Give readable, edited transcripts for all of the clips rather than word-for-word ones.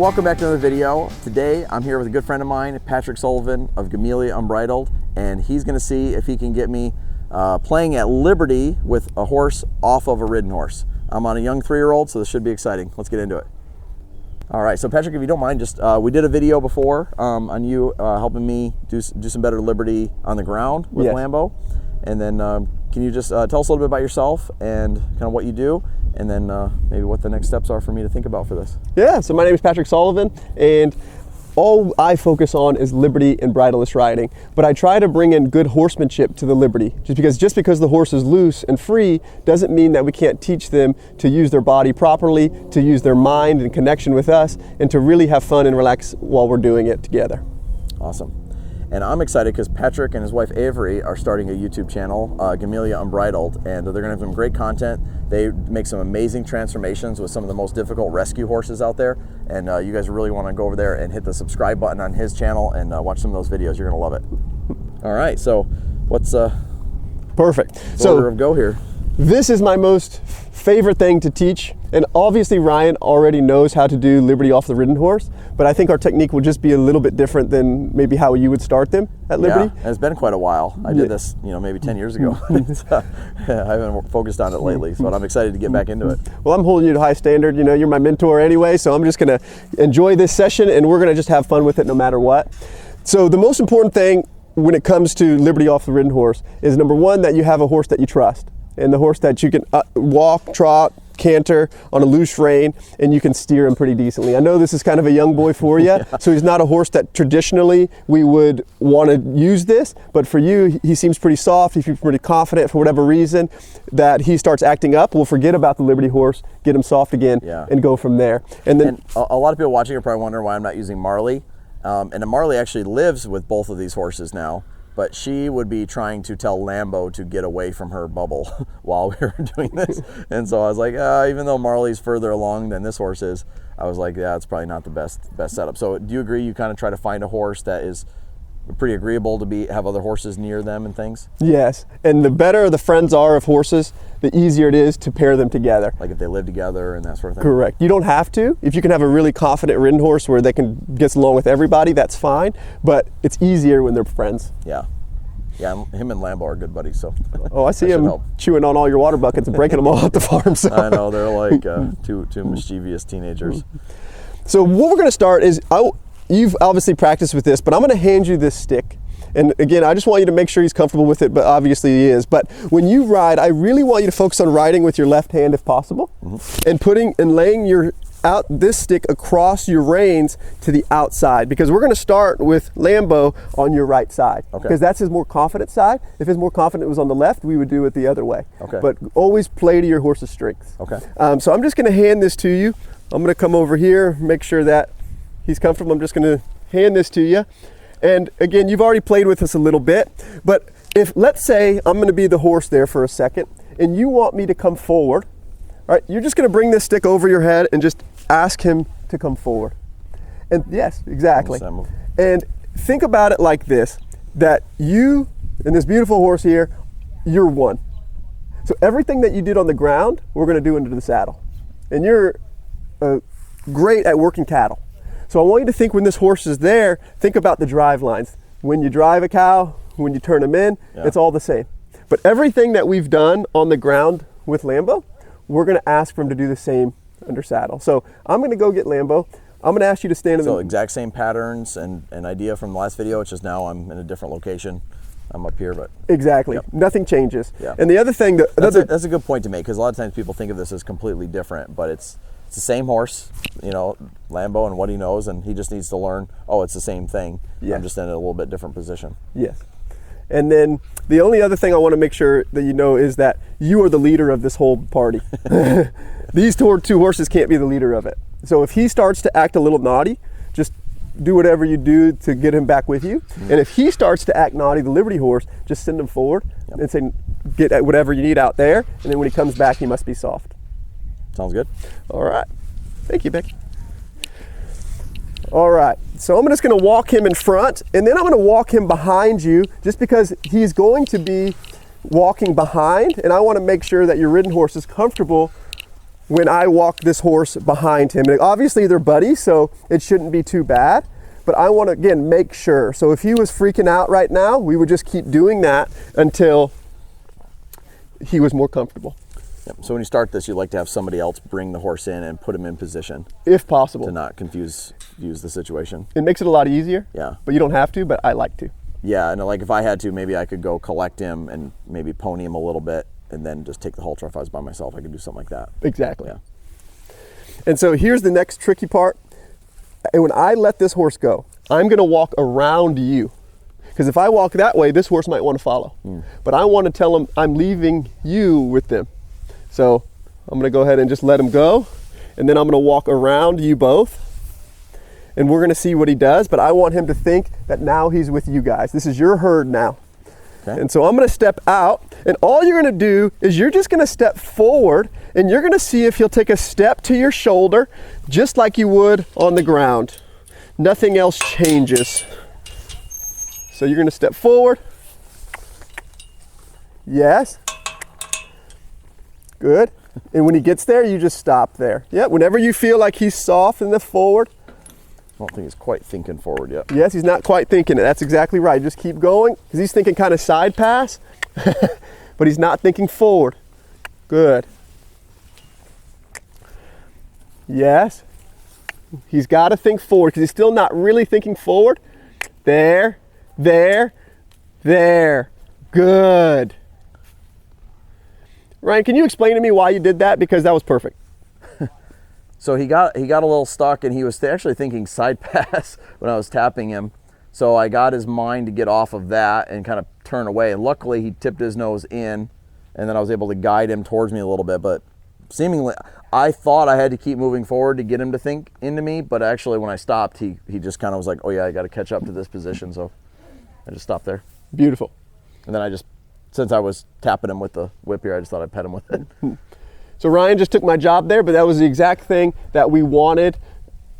welcome back to another video. Today I'm here with a good friend of mine, Patrick Sullivan of Gamelia Unbridled, and he's going to see if he can get me playing at Liberty with a horse off of a ridden horse. I'm on a young 3-year-old, so this should be exciting. Let's get into it. All right, so Patrick, if you don't mind, just we did a video before on you helping me do some better Liberty on the ground with Lambo, and then can you just tell us a little bit about yourself and kind of what you do, and then maybe what the next steps are for me to think about for this. Yeah, so my name is Patrick Sullivan, and all I focus on is Liberty and bridleless riding, but I try to bring in good horsemanship to the Liberty, just because the horse is loose and free doesn't mean that we can't teach them to use their body properly, to use their mind in connection with us, and to really have fun and relax while we're doing it together. Awesome. And I'm excited because Patrick and his wife Avery are starting a YouTube channel, Gamelia Unbridled, and they're going to have some great content. They make some amazing transformations with some of the most difficult rescue horses out there, and you guys really want to go over there and hit the subscribe button on his channel and watch some of those videos. You're going to love it. All right, so what's perfect? Order of go here? This is my most favorite thing to teach, and obviously Ryan already knows how to do Liberty off the ridden horse, but I think our technique will just be a little bit different than maybe how you would start them at Liberty. Yeah, it's been quite a while. I did this, maybe 10 years ago. I haven't focused on it lately, so I'm excited to get back into it. Well, I'm holding you to high standard. You're my mentor anyway, so I'm just going to enjoy this session, and we're going to just have fun with it no matter what. So the most important thing when it comes to Liberty off the ridden horse is, number one, that you have a horse that you trust, and the horse that you can walk, trot, canter on a loose rein, and you can steer him pretty decently. I know this is kind of a young boy for you, so he's not a horse that traditionally we would want to use this, but for you, he seems pretty soft, he seems pretty confident. For whatever reason that he starts acting up, we'll forget about the Liberty horse, get him soft again, and go from there. And then a lot of people watching are probably wondering why I'm not using Marley, and Marley actually lives with both of these horses now, but she would be trying to tell Lambo to get away from her bubble while we were doing this. And so I was like, even though Marley's further along than this horse is, I was like, yeah, it's probably not the best setup. So do you agree you kind of try to find a horse that is pretty agreeable to have other horses near them and things? Yes, and the better the friends are of horses, the easier it is to pair them together. Like if they live together and that sort of thing? Correct. You don't have to. If you can have a really confident ridden horse where they can get along with everybody, that's fine, but it's easier when they're friends. Yeah. Yeah, him and Lambo are good buddies, so. Oh, I see him chewing on all your water buckets and breaking them all at the farm. So. I know, they're like two mischievous teenagers. So what we're gonna start is, you've obviously practiced with this, but I'm gonna hand you this stick. And again, I just want you to make sure he's comfortable with it, but obviously he is. But when you ride, I really want you to focus on riding with your left hand if possible, and laying this stick across your reins to the outside, because we're gonna start with Lambo on your right side, because that's his more confident side. If his more confident was on the left, we would do it the other way. But always play to your horse's strengths. So I'm just gonna hand this to you. I'm gonna come over here, make sure that he's comfortable. I'm just gonna hand this to you. And again, you've already played with this a little bit, but let's say I'm gonna be the horse there for a second, and you want me to come forward, all right, you're just gonna bring this stick over your head and just ask him to come forward. And yes, exactly. And think about it like this, that you and this beautiful horse here, you're one. So everything that you did on the ground, we're gonna do into the saddle. And you're great at working cattle. So I want you to think, when this horse is there, think about the drive lines. When you drive a cow, when you turn him in, it's all the same. But everything that we've done on the ground with Lambo, we're gonna ask for him to do the same under saddle. So I'm gonna go get Lambo. I'm gonna ask you to stand in the... So exact same patterns and an idea from the last video, it's just now I'm in a different location. I'm up here, but... Exactly, nothing changes. And the other thing... That's a good point to make, because a lot of times people think of this as completely different, but it's the same horse, Lambo and what he knows, and he just needs to learn, it's the same thing. I'm just in a little bit different position. Yes. And then the only other thing I want to make sure that you know is that you are the leader of this whole party. These two horses can't be the leader of it. So if he starts to act a little naughty, just do whatever you do to get him back with you. And if he starts to act naughty, the Liberty horse, just send him forward and say, get whatever you need out there. And then when he comes back, he must be soft. Sounds good. All right. Thank you, Becky. All right. So I'm just going to walk him in front, and then I'm going to walk him behind you, just because he's going to be walking behind, and I want to make sure that your ridden horse is comfortable when I walk this horse behind him. And obviously they're buddies, so it shouldn't be too bad. But I want to, again, make sure. So if he was freaking out right now, we would just keep doing that until he was more comfortable. Yep. So when you start this, you like to have somebody else bring the horse in and put him in position. If possible. To not confuse the situation. It makes it a lot easier. Yeah. But you don't have to, but I like to. Yeah, and like if I had to, maybe I could go collect him and maybe pony him a little bit and then just take the halter if I was by myself. I could do something like that. Exactly. Yeah. And so here's the next tricky part. And when I let this horse go, I'm going to walk around you. Because if I walk that way, this horse might want to follow. But I want to tell him I'm leaving you with them. So I'm going to go ahead and just let him go. And then I'm going to walk around you both. And we're going to see what he does. But I want him to think that now he's with you guys. This is your herd now. Okay. And so I'm going to step out. And all you're going to do is you're just going to step forward. And you're going to see if he'll take a step to your shoulder, just like you would on the ground. Nothing else changes. So you're going to step forward. Yes. Good. And when he gets there, you just stop there. Yeah, whenever you feel like he's soft in the forward. I don't think he's quite thinking forward yet. Yes, he's not quite thinking it. That's exactly right. Just keep going, because he's thinking kind of side pass, but he's not thinking forward. Good. Yes. He's got to think forward, because he's still not really thinking forward. There, there, there. Good. Ryan, can you explain to me why you did that? Because that was perfect. So he got a little stuck, and he was actually thinking side pass when I was tapping him. So I got his mind to get off of that and kind of turn away. And luckily he tipped his nose in, and then I was able to guide him towards me a little bit. But seemingly, I thought I had to keep moving forward to get him to think into me. But actually when I stopped, he just kind of was like, oh yeah, I got to catch up to this position. So I just stopped there. Beautiful. And then since I was tapping him with the whip here, I just thought I'd pet him with it. So Ryan just took my job there, but that was the exact thing that we wanted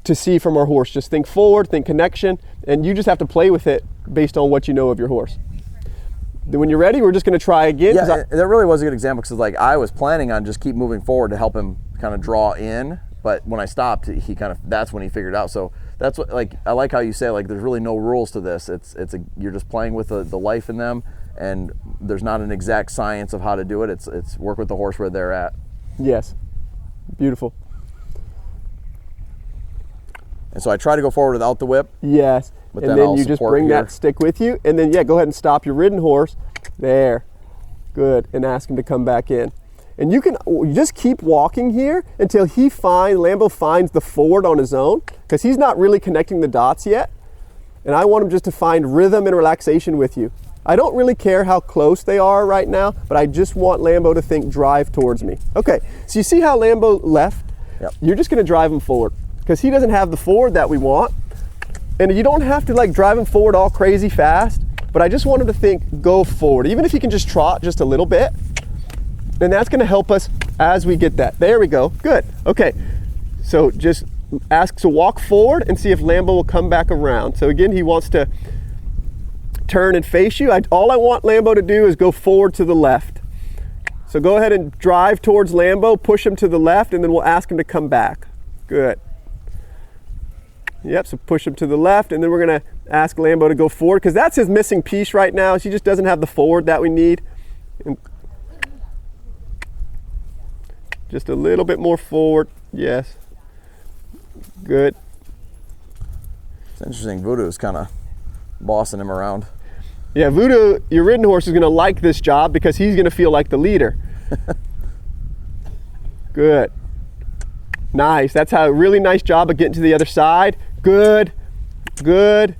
to see from our horse. Just think forward, think connection, and you just have to play with it based on what you know of your horse. Then when you're ready, we're just going to try again. Yeah, that really was a good example, because like I was planning on just keep moving forward to help him kind of draw in, but when I stopped, that's when he figured out. So that's what, like, I like how you say, like, there's really no rules to this. You're just playing with the life in them, and there's not an exact science of how to do it. It's work with the horse where they're at. Yes. Beautiful. And so I try to go forward without the whip. Yes. But and then you just bring that stick with you, and then go ahead and stop your ridden horse. There. Good. And ask him to come back in. And you just keep walking here until Lambo finds the forward on his own, because he's not really connecting the dots yet. And I want him just to find rhythm and relaxation with you. I don't really care how close they are right now, but I just want Lambo to think drive towards me. Okay, so you see how Lambo left? Yep. You're just gonna drive him forward, because he doesn't have the forward that we want. And you don't have to like drive him forward all crazy fast, but I just want him to think go forward. Even if he can just trot just a little bit, then that's gonna help us as we get that. There we go, good. Okay, so just ask to walk forward and see if Lambo will come back around. So again, he wants to turn and face you. All I want Lambo to do is go forward to the left. So go ahead and drive towards Lambo, push him to the left, and then we'll ask him to come back. Good. Yep, so push him to the left, and then we're gonna ask Lambo to go forward, because that's his missing piece right now. He just doesn't have the forward that we need. And just a little bit more forward, yes. Good. It's interesting, Voodoo's kind of bossing him around. Yeah, Voodoo, your ridden horse, is going to like this job because he's going to feel like the leader. Good. Nice. That's a really nice job of getting to the other side. Good. Good.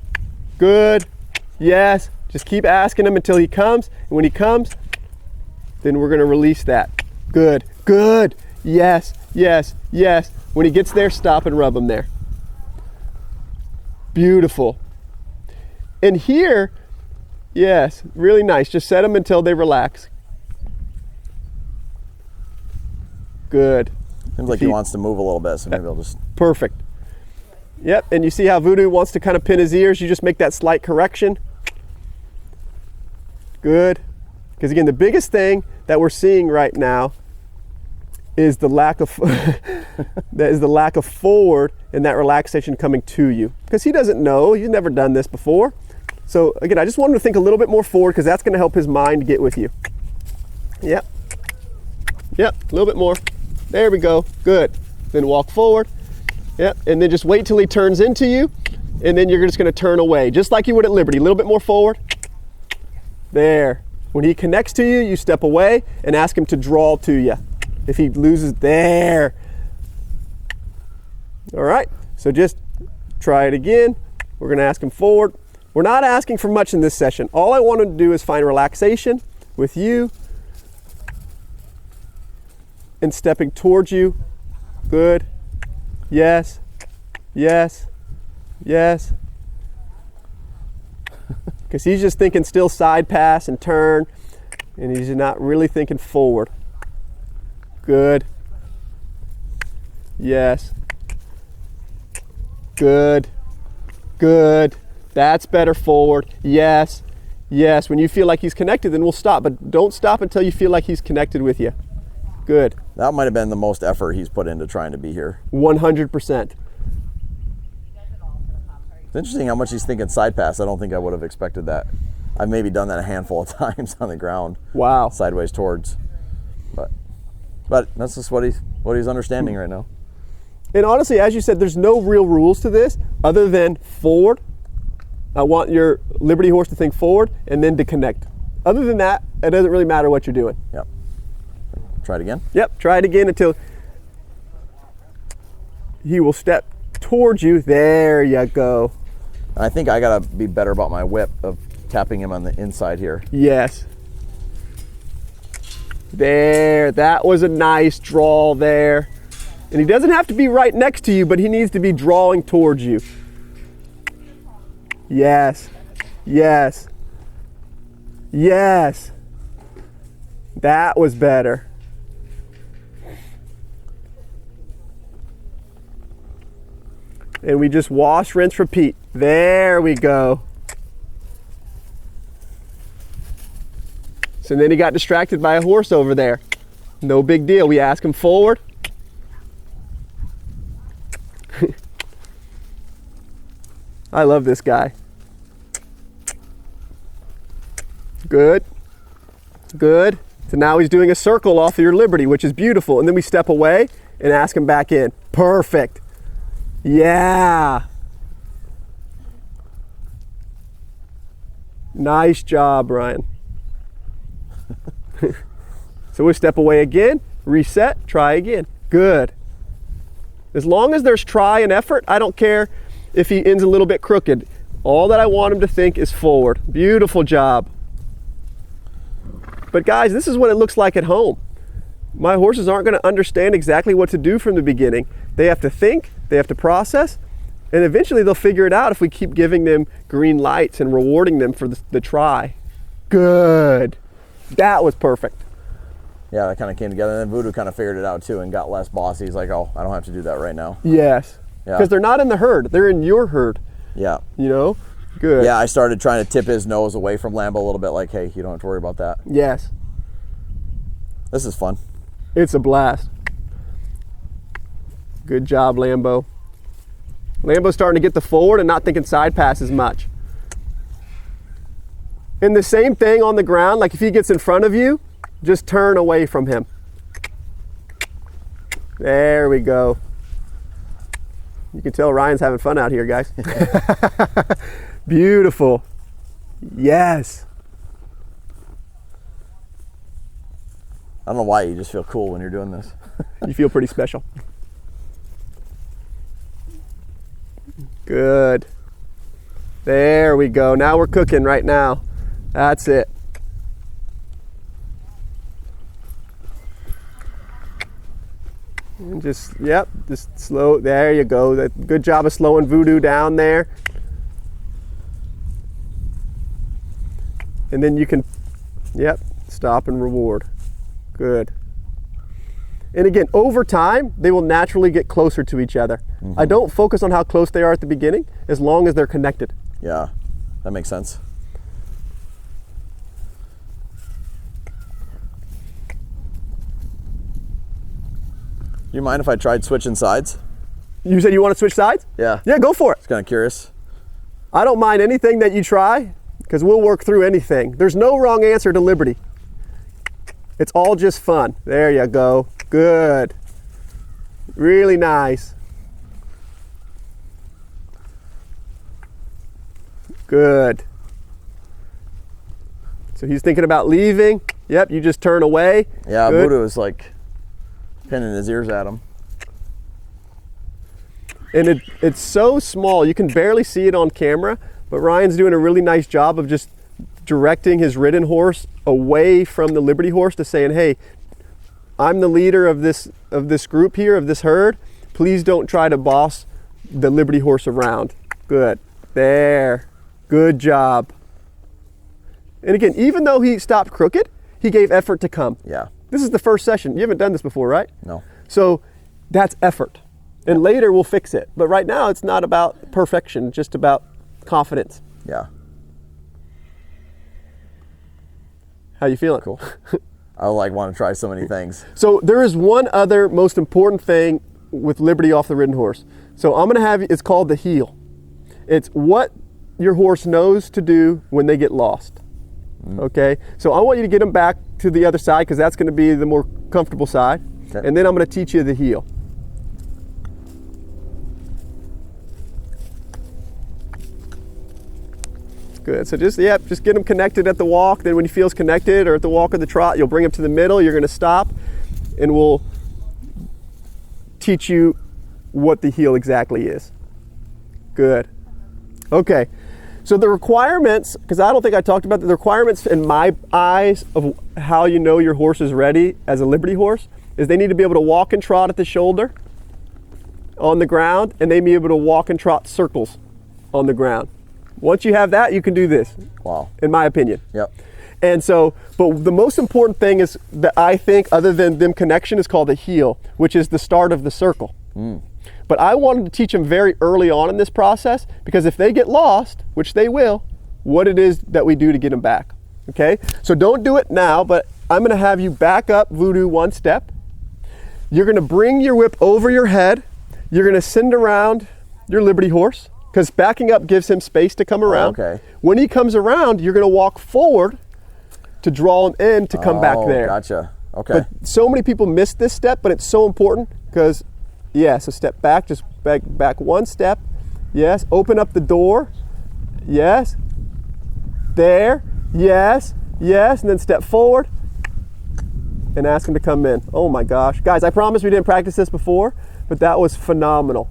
Good. Yes. Just keep asking him until he comes. And when he comes, then we're going to release that. Good. Good. Yes. Yes. Yes. When he gets there, stop and rub him there. Beautiful. And here, yes, really nice. Just set them until they relax. Good. Seems like he wants to move a little bit, so maybe I'll just... Perfect. Yep, and you see how Voodoo wants to kind of pin his ears. You just make that slight correction. Good. Because again, the biggest thing that we're seeing right now is the lack of that is the lack of forward and that relaxation coming to you, because he doesn't know, he's never done this before. So again, I just want him to think a little bit more forward, because that's going to help his mind get with you. Yep, a little bit more. There we go. Good. Then walk forward. Yep, and then just wait till he turns into you, and then you're just going to turn away, just like you would at Liberty. A little bit more forward. There. When he connects to you, you step away and ask him to draw to you. If he loses, there. All right, so just try it again. We're going to ask him forward. We're not asking for much in this session. All I want him to do is find relaxation with you and stepping towards you. Good. Yes, yes, yes. Because he's just thinking still side pass and turn, and he's not really thinking forward. Good. Yes. Good. Good. That's better forward. Yes. Yes. When you feel like he's connected, then we'll stop. But don't stop until you feel like he's connected with you. Good. That might have been the most effort he's put into trying to be here. 100%. It's interesting how much he's thinking side pass. I don't think I would have expected that. I've maybe done that a handful of times on the ground. Wow. Sideways towards. But that's just what he's understanding right now. And honestly, as you said, there's no real rules to this other than forward. I want your Liberty horse to think forward and then to connect. Other than that, it doesn't really matter what you're doing. Yep. Try it again? Yep, try it again until he will step towards you. There you go. I think I gotta be better about my whip of tapping him on the inside here. Yes. There, that was a nice draw there. And he doesn't have to be right next to you, but he needs to be drawing towards you. Yes, yes, yes. That was better. And we just wash, rinse, repeat. There we go. So then he got distracted by a horse over there. No big deal. We ask him forward. I love this guy. Good. Good. So now he's doing a circle off of your Liberty, which is beautiful. And then we step away and ask him back in. Perfect. Yeah. Nice job, Ryan. So we step away again, reset, try again. Good. As long as there's try and effort, I don't care if he ends a little bit crooked. All that I want him to think is forward. Beautiful job. But guys, this is what it looks like at home. My horses aren't going to understand exactly what to do from the beginning. They have to think, they have to process, and eventually they'll figure it out if we keep giving them green lights and rewarding them for the try. Good. That was perfect. Yeah, that kind of came together. And then Voodoo kind of figured it out too and got less bossy. He's like, oh, I don't have to do that right now. Yes. Yeah. Because they're not in the herd. They're in your herd. Yeah. You know? Good. Yeah, I started trying to tip his nose away from Lambo a little bit, like, hey, you don't have to worry about that. Yes. This is fun. It's a blast. Good job, Lambo. Lambo's starting to get the forward and not thinking side pass as much. And the same thing on the ground, like if he gets in front of you, just turn away from him. There we go. You can tell Ryan's having fun out here, guys. Beautiful. Yes. I don't know why, you just feel cool when you're doing this. You feel pretty special. Good. There we go. Now we're cooking right now. That's it. And just, yep, just slow. There you go. Good job of slowing Voodoo down there. And then you can, yep, stop and reward. Good. And again, over time, they will naturally get closer to each other. Mm-hmm. I don't focus on how close they are at the beginning, as long as they're connected. Yeah, that makes sense. You mind if I tried switching sides? You said you want to switch sides? Yeah. Yeah, go for it. Just kind of curious. I don't mind anything that you try because we'll work through anything. There's no wrong answer to Liberty. It's all just fun. There you go. Good. Really nice. Good. So he's thinking about leaving. Yep, you just turn away. Yeah, Good. Voodoo is like pinning his ears at him. And it's so small, you can barely see it on camera, but Ryan's doing a really nice job of just directing his ridden horse away from the Liberty horse to saying, hey, I'm the leader of this group here, of this herd. Please don't try to boss the Liberty horse around. Good. There. Good job. And again, even though he stopped crooked, he gave effort to come. Yeah. This is the first session. You haven't done this before, right? No. So that's effort. And later we'll fix it. But right now it's not about perfection, just about confidence. Yeah. How you feeling? Cool. I like want to try so many things. So there is one other most important thing with Liberty off the ridden horse. So I'm going to have, it's called the heel. It's what your horse knows to do when they get lost. Okay? So I want you to get them back to the other side because that's going to be the more comfortable side. Okay. And then I'm going to teach you the heel. Good. So just get him connected at the walk. Then when he feels connected or at the walk or the trot, you'll bring him to the middle. You're going to stop, and we'll teach you what the heel exactly is. Good. Okay. So the requirements, because I don't think I talked about the requirements in my eyes of how you know your horse is ready as a Liberty horse, is they need to be able to walk and trot at the shoulder on the ground, and they need to be able to walk and trot circles on the ground. Once you have that, you can do this. Wow. In my opinion. Yep. And so, but the most important thing is that I think, other than them connection, is called the heel, which is the start of the circle. But I wanted to teach them very early on in this process, because if they get lost, which they will, what it is that we do to get them back. Okay? So don't do it now, but I'm going to have you back up Voodoo one step. You're going to bring your whip over your head. You're going to send around your Liberty horse, because backing up gives him space to come around. Okay. When he comes around, you're going to walk forward to draw him in to come back there. Gotcha. Okay. But so many people miss this step, but it's so important because, yeah, so step back, just back one step. Yes, open up the door. Yes. There. Yes. Yes. And then step forward and ask him to come in. Oh my gosh. Guys, I promise we didn't practice this before, but that was phenomenal.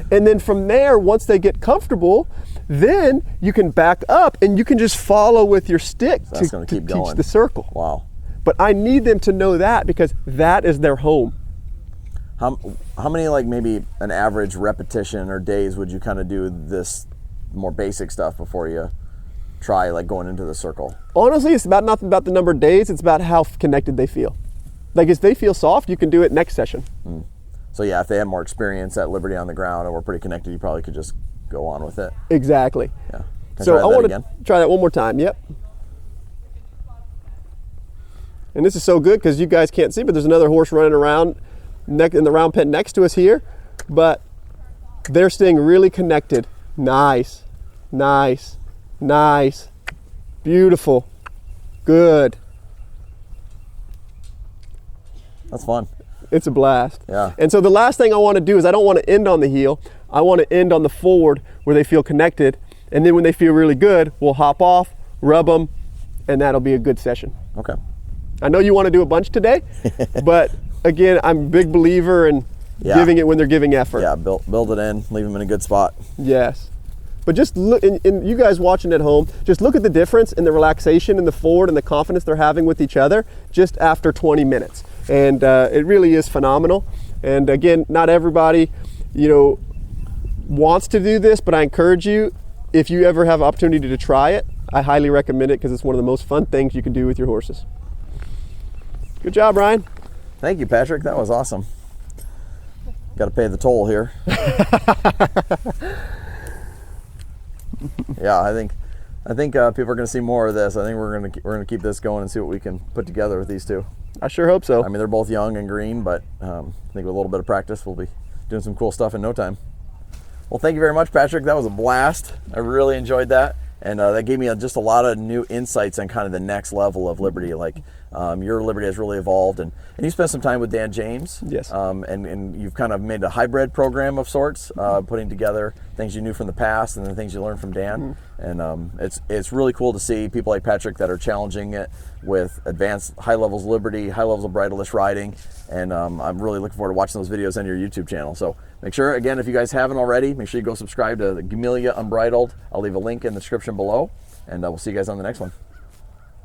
And then from there, once they get comfortable, then you can back up and you can just follow with your stick to teach the circle. Wow. But I need them to know that because that is their home. How many, like maybe an average repetition or days would you kind of do this more basic stuff before you try like going into the circle? Honestly, it's about nothing about the number of days. It's about how connected they feel. Like if they feel soft, you can do it next session. So yeah, if they have more experience at Liberty on the ground and we're pretty connected, you probably could just go on with it. Exactly. Yeah. So I want to try that one more time. Yep. And this is so good because you guys can't see, but there's another horse running around in the round pen next to us here, but they're staying really connected. Nice, nice, nice, beautiful, good. That's fun. It's a blast. Yeah. And so the last thing I want to do is I don't want to end on the heel. I want to end on the forward where they feel connected. And then when they feel really good, we'll hop off, rub them, and that'll be a good session. Okay. I know you want to do a bunch today, but again, I'm a big believer in giving it when they're giving effort. Yeah, build it in, leave them in a good spot. Yes. But just look, and you guys watching at home, just look at the difference in the relaxation and the forward and the confidence they're having with each other just after 20 minutes. And it really is phenomenal. And again, not everybody, wants to do this, but I encourage you, if you ever have opportunity to try it, I highly recommend it because it's one of the most fun things you can do with your horses. Good job, Ryan. Thank you, Patrick. That was awesome. Got to pay the toll here. Yeah, I think people are going to see more of this. I think we're going to keep this going and see what we can put together with these two. I sure hope so. I mean, they're both young and green, but I think with a little bit of practice, we'll be doing some cool stuff in no time. Well, thank you very much, Patrick. That was a blast. I really enjoyed that. And that gave me just a lot of new insights on kind of the next level of Liberty. Like your Liberty has really evolved, and you spent some time with Dan James. Yes. And you've kind of made a hybrid program of sorts, putting together things you knew from the past and the things you learned from Dan. And it's really cool to see people like Patrick that are challenging it with advanced high levels of Liberty, high levels of bridleless riding. And I'm really looking forward to watching those videos on your YouTube channel. So make sure, again, if you guys haven't already, make sure you go subscribe to the Gamelia Unbridled. I'll leave a link in the description below, and we'll see you guys on the next one.